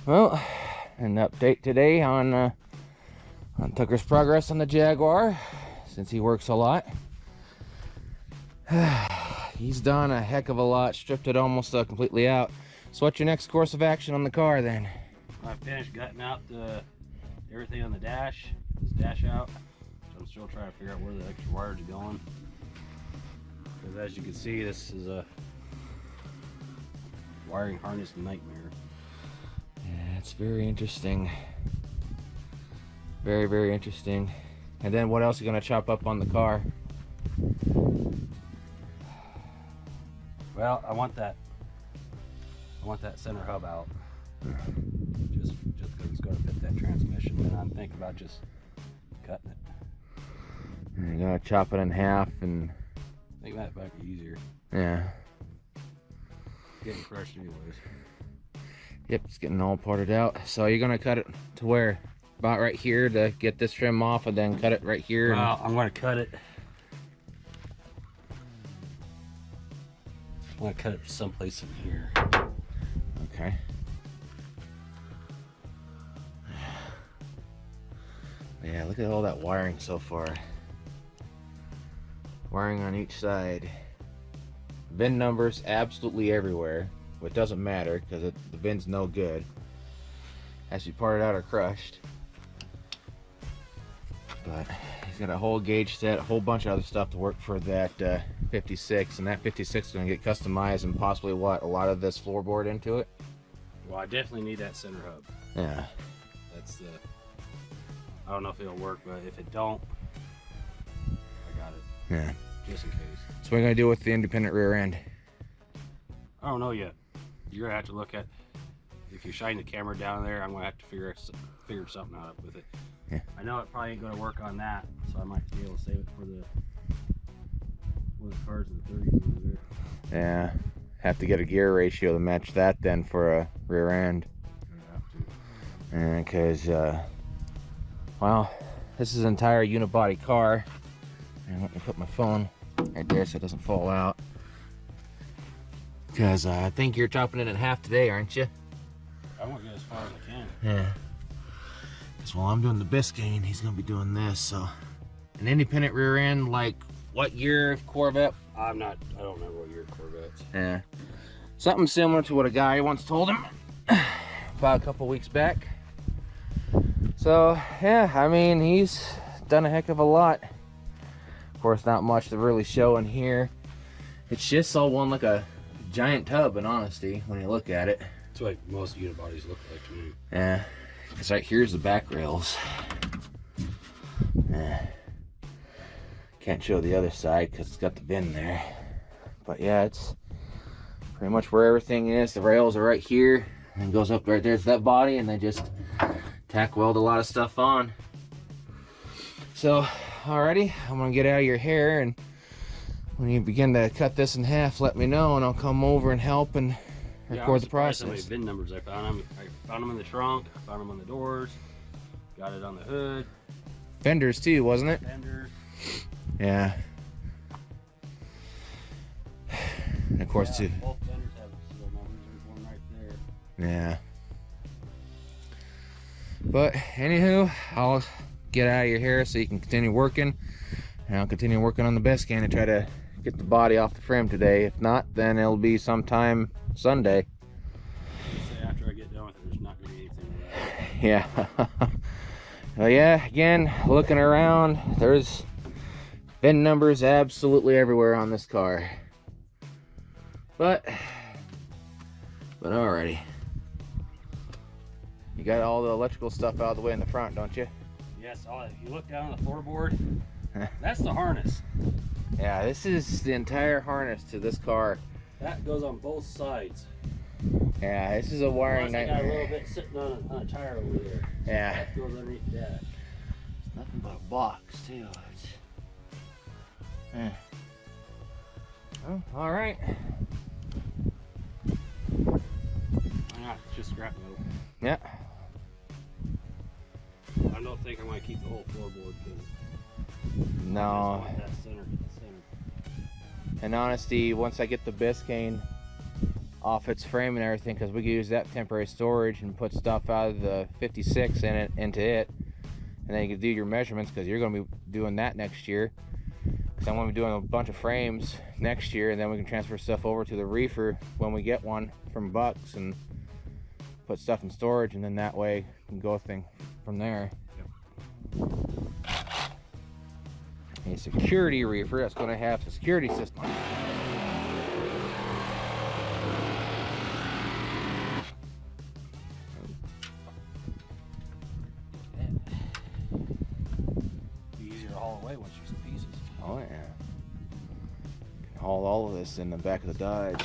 Well, an update today on Tucker's progress on the Jaguar, since he works a lot. He's done a heck of a lot, stripped it almost completely out. So what's your next course of action on the car then? I finished gutting out everything on the dash, this dash out. So I'm still trying to figure out where the extra wires are going. Because as you can see, this is a wiring harness nightmare. Yeah, it's very interesting. Very, very interesting. And then what else are you going to chop up on the car? Well, I want that center hub out. Just because it's going to fit that transmission. And I'm thinking about just cutting it. You're going to chop it in half and... I think that might be easier. Yeah. Getting crushed anyways. Yep, it's getting all parted out. So you're going to cut it to where? About right here to get this trim off, and then cut it right here? Well, I'm going to cut it. I'm going to cut it someplace in here. Okay. Yeah, look at all that wiring so far. Wiring on each side. VIN numbers absolutely everywhere. It doesn't matter because the VIN's no good. Has to be parted out or crushed. But he's got a whole gauge set, a whole bunch of other stuff to work for that 56, and that 56 is going to get customized and possibly what, a lot of this floorboard into it. Well, I definitely need that center hub. Yeah. That's the. I don't know if it'll work, but if it don't, I got it. Yeah. Just in case. So what are you going to do with the independent rear end? I don't know yet. You're gonna have to look at. If you're shining the camera down there, I'm gonna have to figure something out with it. Yeah. I know it probably ain't gonna work on that, so I might be able to save it for the cars in the 30s over there. Yeah. Have to get a gear ratio to match that then for a rear end. I have to. Because, well, this is an entire unibody car. And let me put my phone right there so it doesn't fall out. Because I think you're chopping it in half today, aren't you? I want to get as far as I can. Yeah. Because while I'm doing the Biscayne, he's going to be doing this. So, an independent rear end, like what year Corvette? I don't remember what year Corvettes. Yeah. Something similar to what a guy once told him about a couple weeks back. So, yeah, I mean, he's done a heck of a lot. Of course, not much to really show in here. It's just all one like a giant tub, in honesty, when you look at it. That's what most unibodies look like to me. Yeah, because right here's the back rails. Yeah. Can't show the other side because it's got the VIN there. But yeah, it's pretty much where everything is. The rails are right here, and it goes up right there to that body, and they just tack weld a lot of stuff on. So, alrighty, I'm gonna get out of your hair, and when you begin to cut this in half, let me know, and I'll come over and help and record the process. How many VIN numbers I found. I found them in the trunk. I found them on the doors. Got it on the hood. Fenders too, wasn't it? Fenders. Yeah. And of course, yeah, too. Both fenders have serial numbers. There's one right there. Yeah. But anywho, I'll get out of your hair so you can continue working, and I'll continue working on the Biscayne and try to get the body off the frame today. If not, then it'll be sometime Sunday. Say after I get done with it, there's not gonna be anything left. Yeah. Well, yeah, again, looking around, there's VIN numbers absolutely everywhere on this car. But alrighty. You got all the electrical stuff out of the way in the front, don't you? Yes, if you look down on the floorboard, that's the harness. Yeah, this is the entire harness to this car. That goes on both sides. Yeah, this is a wiring Plus, I got a nightmare. little bit sitting on a tire over there. Yeah. That goes underneath that. It's nothing but a box, too. Oh, alright. Yeah, it's just scrap metal. Yeah. I don't think I'm going to keep the whole floorboard because No. that center. In honesty, once I get the Biscayne off its frame and everything, because we can use that temporary storage and put stuff out of the 56 in it into it, and then you can do your measurements, because you're going to be doing that next year. Because I'm going to be doing a bunch of frames next year, and then we can transfer stuff over to the reefer when we get one from Bucks and put stuff in storage, and then that way we can go thing from there. A security reefer that's going to have a security system. Easier to haul away once you're some pieces. Oh yeah. Can haul all of this in the back of the Dodge.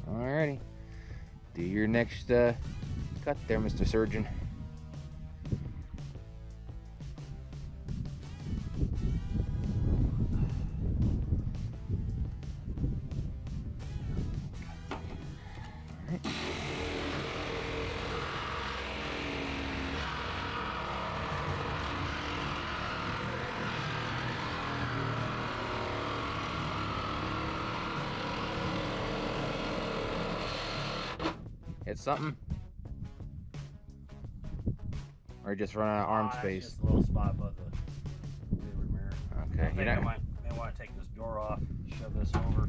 Alrighty. Do your next cut there, Mr. Surgeon. Hit something? Or just run out of arm space? Just a little spot above the rearview mirror. Okay. I think I may want to take this door off, shove this over,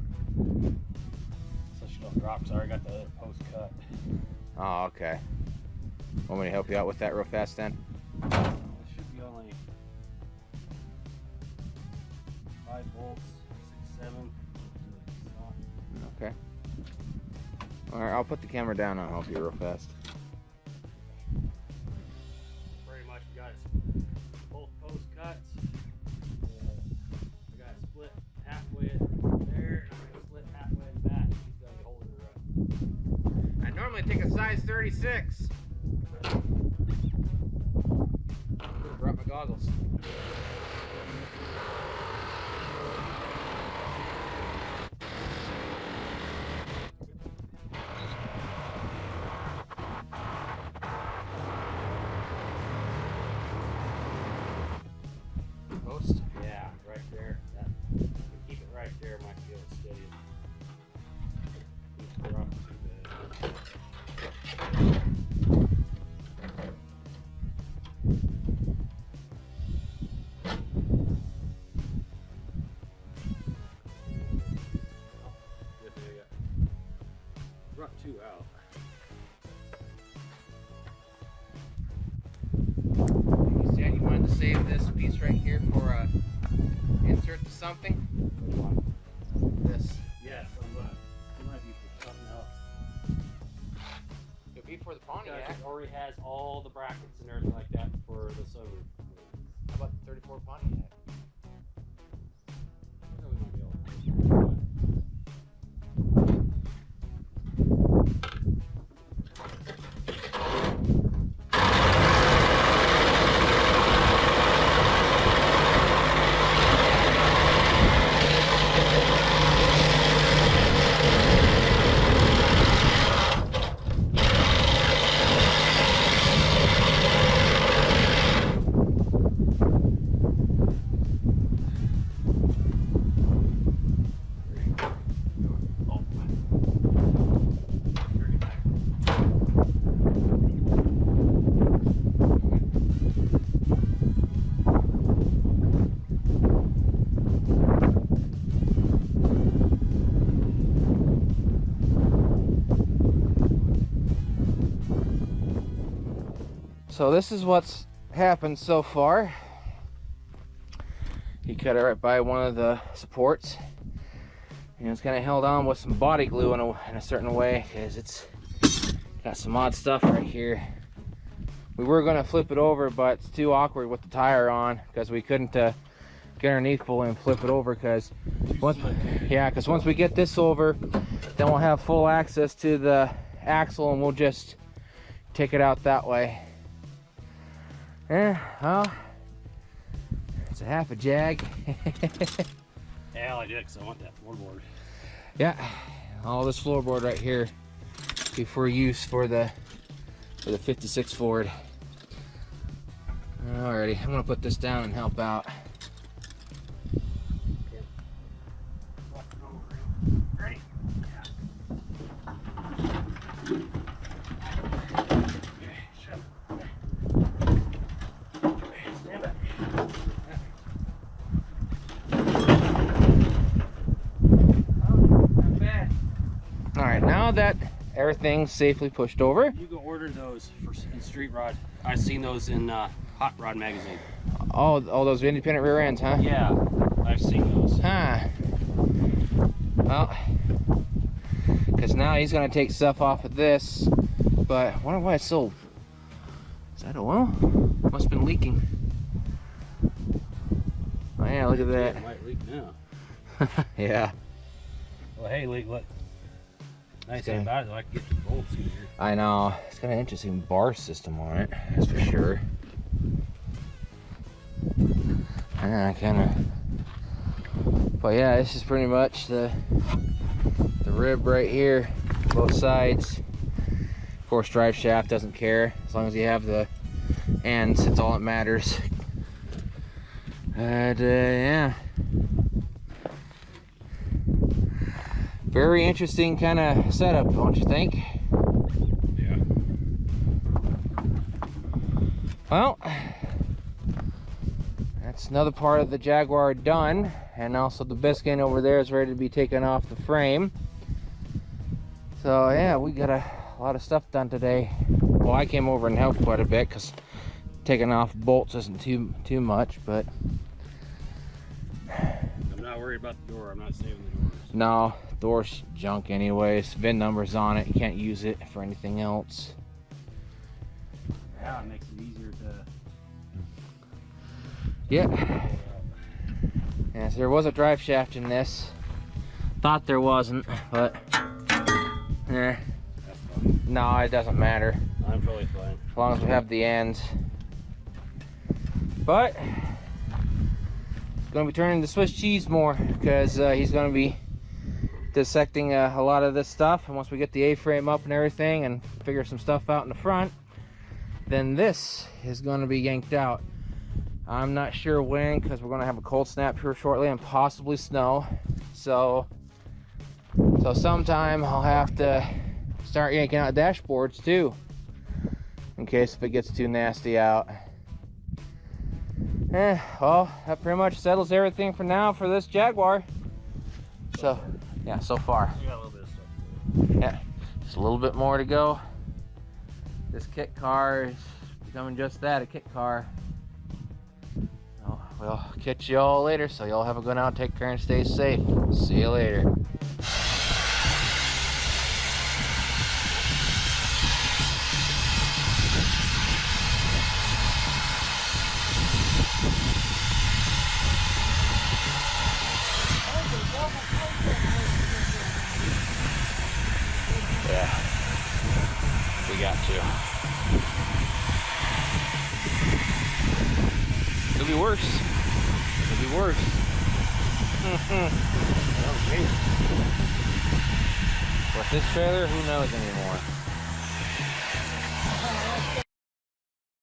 so she don't drop, because I already got the other post cut. Oh, okay. Want me to help you out with that real fast then? It should be only 5 volts, 6, 7. Okay. Alright, I'll put the camera down and I'll help you real fast. Pretty much we got both post cuts. We got it split halfway there, and I'm going to split halfway in the back. He's going to be holding it up. I normally take a size 36. Brought my goggles. Post? Yeah, right there. Keep it right there, might be able to steady it. Keep it off too bad. Brought 2 out. You said you wanted to save this piece right here for a insert to something? This. Yes, I'm gonna. It might be for something else. Could be for the Because Pontiac. it already has all the brackets and everything like that for the sunroof. How about the 34 Pontiac? I think we might be able to do that. So this is what's happened so far. He cut it right by one of the supports, and it's kind of held on with some body glue in a certain way, because it's got some odd stuff right here. We were going to flip it over, but it's too awkward with the tire on, because we couldn't get underneath fully and flip it over, because once we get this over, then we'll have full access to the axle, and we'll just take it out that way. Yeah, well, it's a half a Jag. Yeah, I did, because I want that floorboard. Yeah, all this floorboard right here be for use for the 56 Ford. Alrighty, I'm gonna put this down and help out. Ready? now that everything's safely pushed over. You go order those in Street Rod. I've seen those in Hot Rod magazine. Oh, those independent rear ends, huh? Yeah, I've seen those. Huh. Well, because now he's going to take stuff off of this, but I wonder why it's so... Is that oil? Must have been leaking. Oh yeah, look at that. It might leak now. Yeah. Well, hey, look. Nice thing about it, though, I can get the bolts in here. I know. It's got an interesting bar system on it, that's for sure. I kind of... But yeah, this is pretty much the rib right here, both sides. Of course, drive shaft doesn't care as long as you have the ends. It's all that matters. And yeah, very interesting kind of setup, don't you think? Yeah. Well, that's another part of the Jaguar done, and also the biscuit over there is ready to be taken off the frame. So yeah, we got a lot of stuff done today. Well, I came over and helped quite a bit because taking off bolts isn't too much, but I'm not worried about the door. I'm not saving the doors. no, door's junk anyways. VIN number's on it. You can't use it for anything else. Yeah, it makes it easier to... Yeah. Yeah, so there was a drive shaft in this. Thought there wasn't, but That's fine. no, it doesn't matter. I'm totally fine. As long as we have the ends. But going to be turning the Swiss cheese more because he's going to be dissecting a lot of this stuff, and once we get the A-frame up and everything and figure some stuff out in the front, then this is going to be yanked out. I'm not sure when, because we're going to have a cold snap here shortly and possibly snow, so sometime I'll have to start yanking out dashboards too, in case if it gets too nasty out. Well, that pretty much settles everything for now for this Jaguar. So, yeah, so far. We got a little bit of stuff. Yeah, just a little bit more to go. This kit car is becoming just that, a kit car. So, we'll catch you all later, so y'all have a good night, take care and stay safe. See you later. Yeah, we got to. Could be worse. Could be worse. With this trailer, who knows anymore?